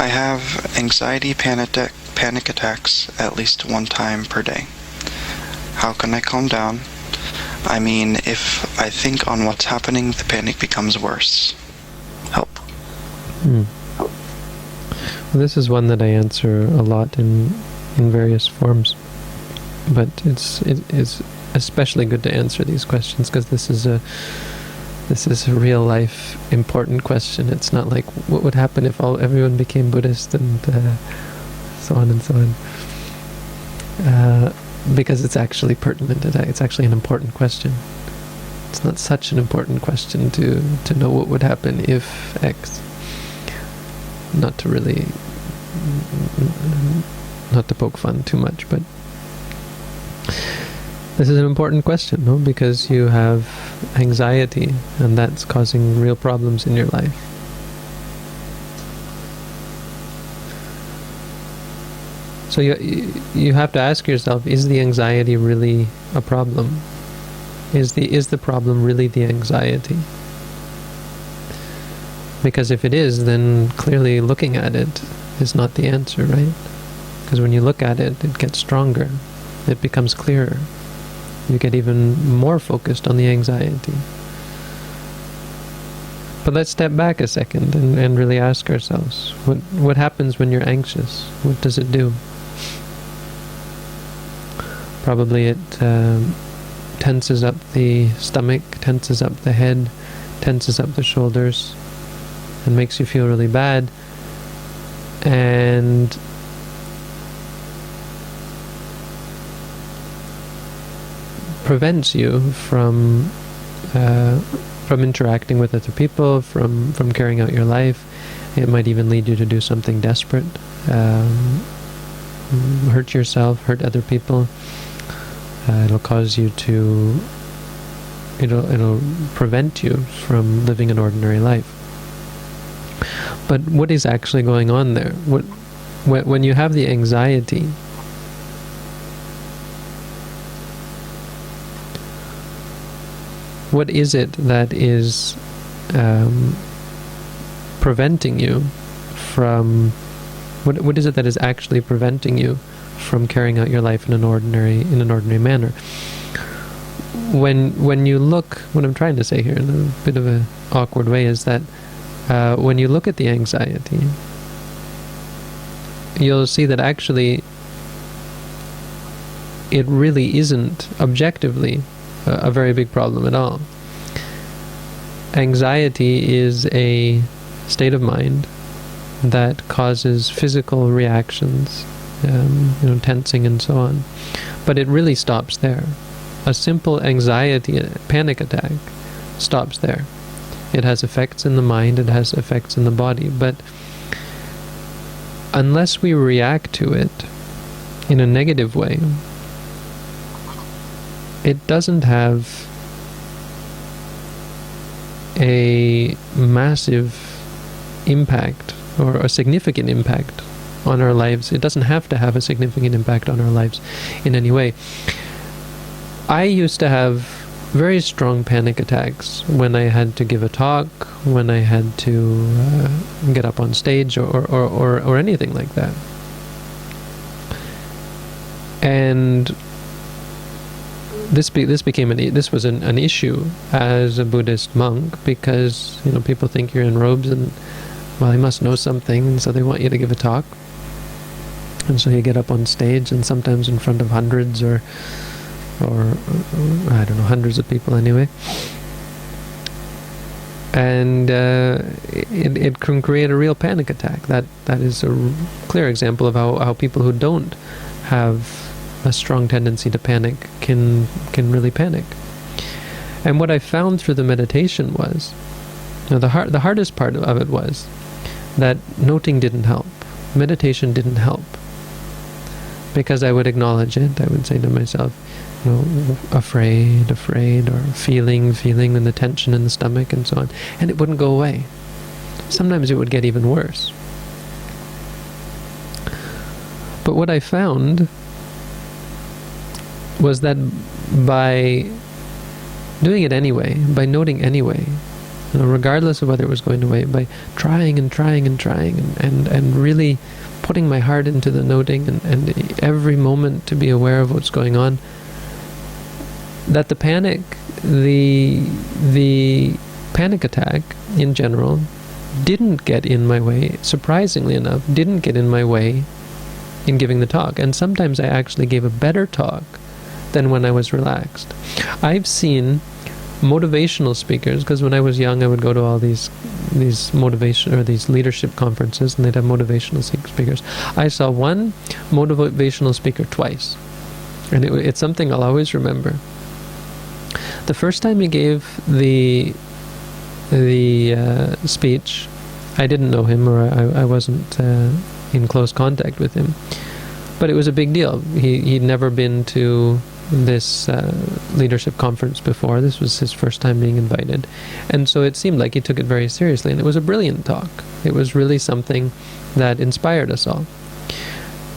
I have anxiety panic attacks at least one time per day. How can I calm down? I mean, if I think on what's happening, the panic becomes worse. Help. Well, this is one that I answer a lot in various forms, but it is especially good to answer these questions because this is a real life important question. It's not like what would happen if everyone became Buddhist and so on and so on. Because it's actually pertinent. It's actually an important question. It's not such an important question to know what would happen if X. Not to poke fun too much, but this is an important question, no? Because you have anxiety, and that's causing real problems in your life. So you have to ask yourself: is the anxiety really a problem? Is the problem really the anxiety? Because if it is, then clearly looking at it is not the answer, right? Because when you look at it, it gets stronger. It becomes clearer. You get even more focused on the anxiety. But let's step back a second and really ask ourselves, what happens when you're anxious? What does it do? Probably it tenses up the stomach, tenses up the head, tenses up the shoulders, and makes you feel really bad, and prevents you from interacting with other people, from carrying out your life. It might even lead you to do something desperate, hurt yourself, hurt other people. It'll cause you to, it'll prevent you from living an ordinary life. But what is actually going on there? When you have the anxiety, what is it that is preventing you from? What is it that is actually preventing you from carrying out your life in an ordinary manner? When you look, what I'm trying to say here in a bit of an awkward way is that when you look at the anxiety, you'll see that actually it really isn't objectively a very big problem at all. Anxiety is a state of mind that causes physical reactions, tensing and so on. But it really stops there. A simple anxiety, panic attack, stops there. It has effects in the mind, it has effects in the body, but unless we react to it in a negative way, it doesn't have a massive impact or a significant impact on our lives. It doesn't have to have a significant impact on our lives in any way. I used to have very strong panic attacks when I had to give a talk, when I had to get up on stage or anything like that. And this was an issue as a Buddhist monk, because people think you're in robes and, well, you must know something, and so they want you to give a talk, and so you get up on stage, and sometimes in front of hundreds or I don't know, hundreds of people anyway, and it can create a real panic attack. That is a clear example of how people who don't have a strong tendency to panic can really panic. And what I found through the meditation was, the hardest part of it was that noting didn't help. Meditation didn't help, because I would acknowledge it. I would say to myself, afraid, or feeling, and the tension in the stomach and so on, and it wouldn't go away. Sometimes it would get even worse. But what I found was that by doing it anyway, by noting anyway, regardless of whether it was going away, by trying and trying and trying and really putting my heart into the noting and every moment to be aware of what's going on, that the panic attack in general didn't get in my way, surprisingly enough, didn't get in my way in giving the talk. And sometimes I actually gave a better talk than when I was relaxed. I've seen motivational speakers, because when I was young I would go to all these motivation or these leadership conferences, and they'd have motivational speakers. I saw one motivational speaker twice, and it's something I'll always remember. The first time he gave the speech, I didn't know him, or I wasn't in close contact with him, but it was a big deal. He'd never been to this leadership conference before. This was his first time being invited, and so it seemed like he took it very seriously, and it was a brilliant talk. It was really something that inspired us all.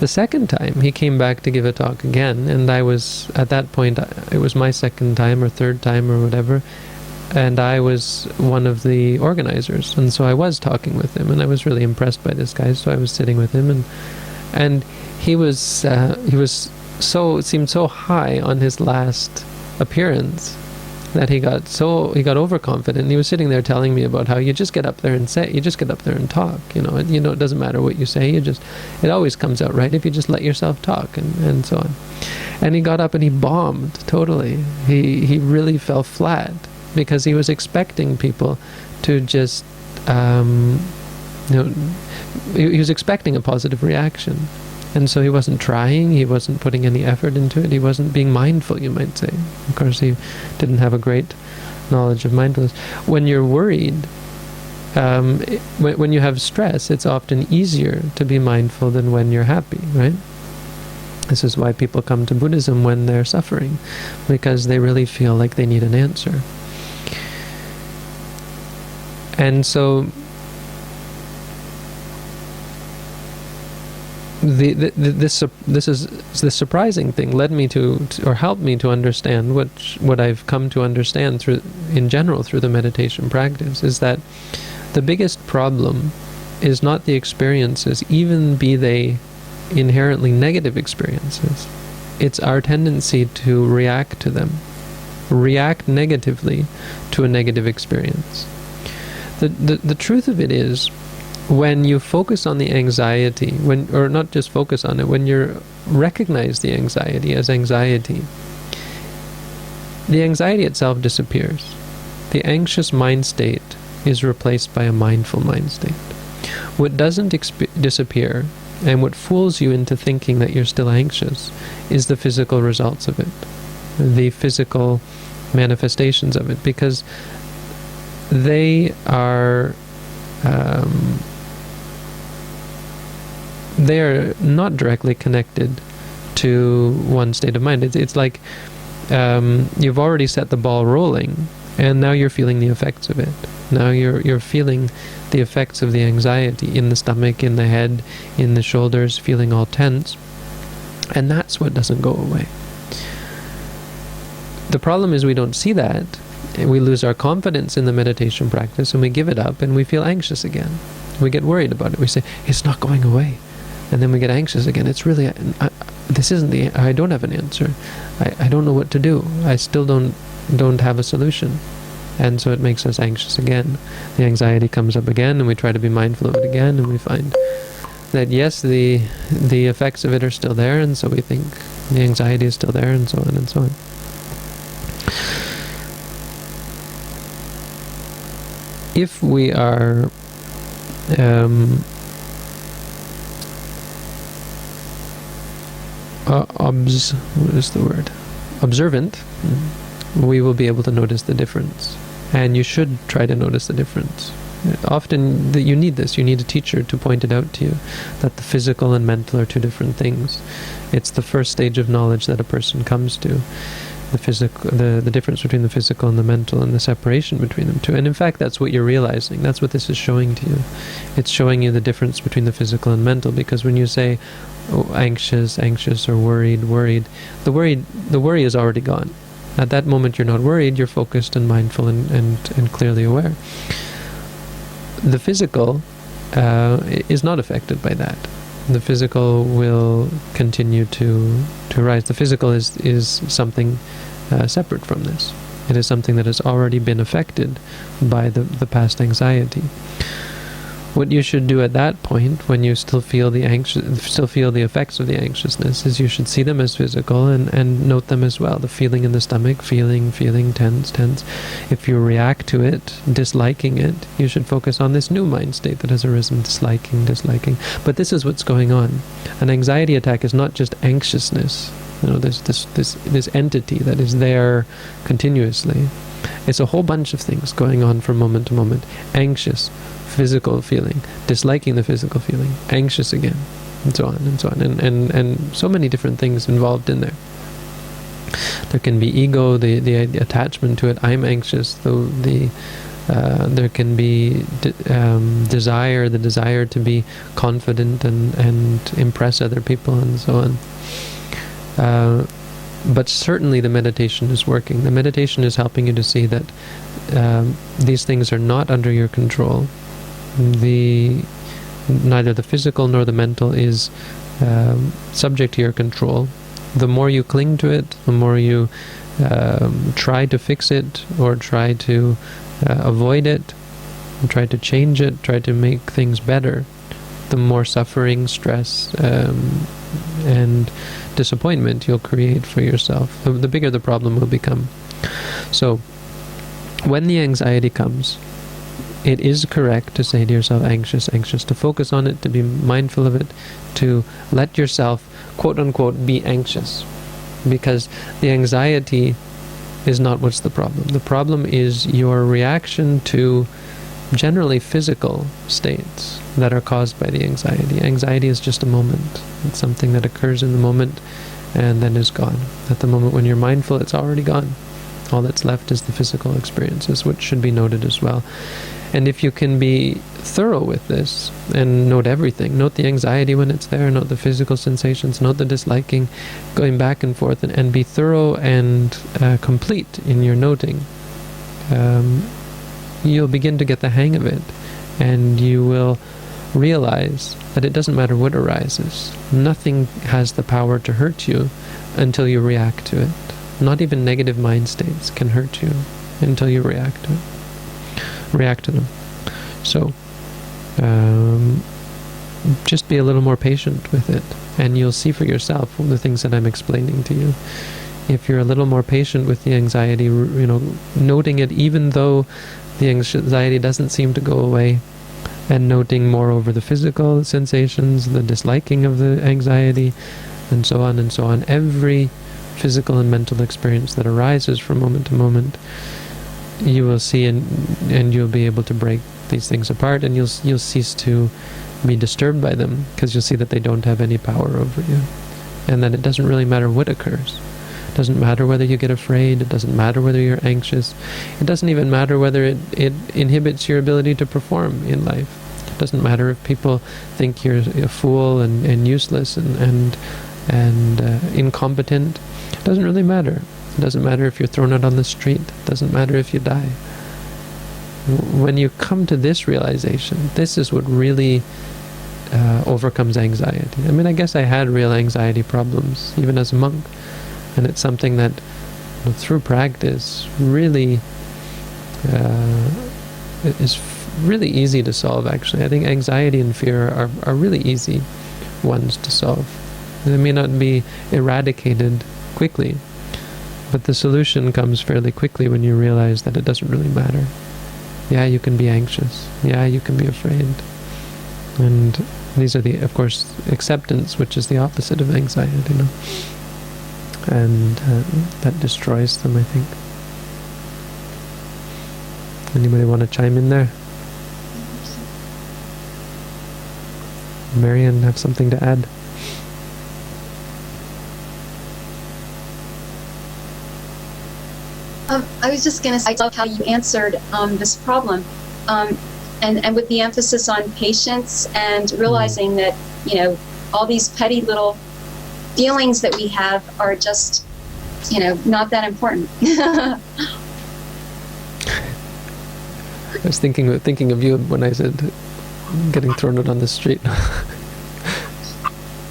The second time he came back to give a talk again, and I was, at that point, it was my second time or third time or whatever, and I was one of the organizers, and so I was talking with him, and I was really impressed by this guy, so I was sitting with him, and he was it seemed so high on his last appearance that he got overconfident. And he was sitting there telling me about how you just get up there and talk, it doesn't matter what you say, it always comes out right if you just let yourself talk, and so on. And he got up and he bombed totally. He really fell flat because he was expecting people to just he was expecting a positive reaction. And so he wasn't trying, he wasn't putting any effort into it, he wasn't being mindful, you might say. Of course, he didn't have a great knowledge of mindfulness. When you're worried, when you have stress, it's often easier to be mindful than when you're happy, right? This is why people come to Buddhism when they're suffering, because they really feel like they need an answer. And so this surprising thing led me to or helped me to understand what I've come to understand in general through the meditation practice, is that the biggest problem is not the experiences, even be they inherently negative experiences. It's our tendency to react to them, react negatively to a negative experience. The truth of it is, when you focus on the anxiety, or not just focus on it, when you recognize the anxiety as anxiety, the anxiety itself disappears. The anxious mind state is replaced by a mindful mind state. What doesn't disappear, and what fools you into thinking that you're still anxious, is the physical results of it, the physical manifestations of it, because they are not directly connected to one state of mind. It's like you've already set the ball rolling, and now you're feeling the effects of it. Now you're feeling the effects of the anxiety in the stomach, in the head, in the shoulders, feeling all tense, and that's what doesn't go away. The problem is we don't see that. We lose our confidence in the meditation practice, and we give it up, and we feel anxious again. We get worried about it. We say, it's not going away. And then we get anxious again. It's really, I don't have an answer. I don't know what to do. I still don't have a solution. And so it makes us anxious again. The anxiety comes up again, and we try to be mindful of it again, and we find that yes, the effects of it are still there, and so we think the anxiety is still there, and so on and so on. If we are observant, we will be able to notice the difference. And you should try to notice the difference. Often you need this. You need a teacher to point it out to you, that the physical and mental are two different things. It's the first stage of knowledge that a person comes to. The difference between the physical and the mental, and the separation between them two. And in fact, that's what you're realizing. That's what this is showing to you. It's showing you the difference between the physical and mental, because when you say, oh, anxious, or worried, the worry is already gone. At that moment, you're not worried, you're focused and mindful and clearly aware. The physical is not affected by that. The physical will continue to rise. The physical is something separate from this. It is something that has already been affected by the past anxiety. What you should do at that point, when you still feel the effects of the anxiousness, is you should see them as physical and note them as well. The feeling in the stomach, feeling tense. If you react to it, disliking it, you should focus on this new mind state that has arisen, disliking. But this is what's going on. An anxiety attack is not just anxiousness. There's this entity that is there continuously. It's a whole bunch of things going on from moment to moment. Anxious, physical feeling, disliking the physical feeling, anxious again, and so on, and so many different things involved in there. There can be ego, the attachment to it. I'm anxious. There can be desire, the desire to be confident and impress other people, and so on. But certainly the meditation is working. The meditation is helping you to see that these things are not under your control. Neither the physical nor the mental is subject to your control. The more you cling to it, the more you try to fix it or try to avoid it, and try to change it, try to make things better, the more suffering, stress, and disappointment you'll create for yourself. The bigger the problem will become. So, when the anxiety comes, it is correct to say to yourself, anxious, to focus on it, to be mindful of it, to let yourself, quote unquote, be anxious. Because the anxiety is not what's the problem. The problem is your reaction to generally physical states that are caused by the anxiety. Anxiety is just a moment. It's something that occurs in the moment and then is gone. At the moment when you're mindful, it's already gone. All that's left is the physical experiences, which should be noted as well. And if you can be thorough with this and note everything, note the anxiety when it's there, note the physical sensations, note the disliking, going back and forth, and be thorough and complete in your noting, you'll begin to get the hang of it, and you will realize that it doesn't matter what arises. Nothing has the power to hurt you until you react to it. Not even negative mind states can hurt you until you react to them. So, just be a little more patient with it, and you'll see for yourself the things that I'm explaining to you. If you're a little more patient with the anxiety, noting it even though the anxiety doesn't seem to go away, and noting more over the physical sensations, the disliking of the anxiety, and so on. Every physical and mental experience that arises from moment to moment, you will see, and you'll be able to break these things apart, and you'll cease to be disturbed by them, because you'll see that they don't have any power over you, and that it doesn't really matter what occurs. It doesn't matter whether you get afraid. It doesn't matter whether you're anxious. It doesn't even matter whether it inhibits your ability to perform in life. It doesn't matter if people think you're a fool and useless and incompetent. It doesn't really matter. It doesn't matter if you're thrown out on the street. It doesn't matter if you die. When you come to this realization, this is what really overcomes anxiety. I mean, I guess I had real anxiety problems, even as a monk. And it's something that, through practice, really is really easy to solve, actually. I think anxiety and fear are really easy ones to solve. They may not be eradicated quickly, but the solution comes fairly quickly when you realize that it doesn't really matter. Yeah, you can be anxious. Yeah, you can be afraid. And these are of course, acceptance, which is the opposite of anxiety, and that destroys them, I think. Anybody want to chime in there? Marianne, have something to add? I was just going to say, I love how you answered this problem, and with the emphasis on patience and realizing that, all these petty little feelings that we have are just not that important. I was thinking of you when I said getting thrown out on the street.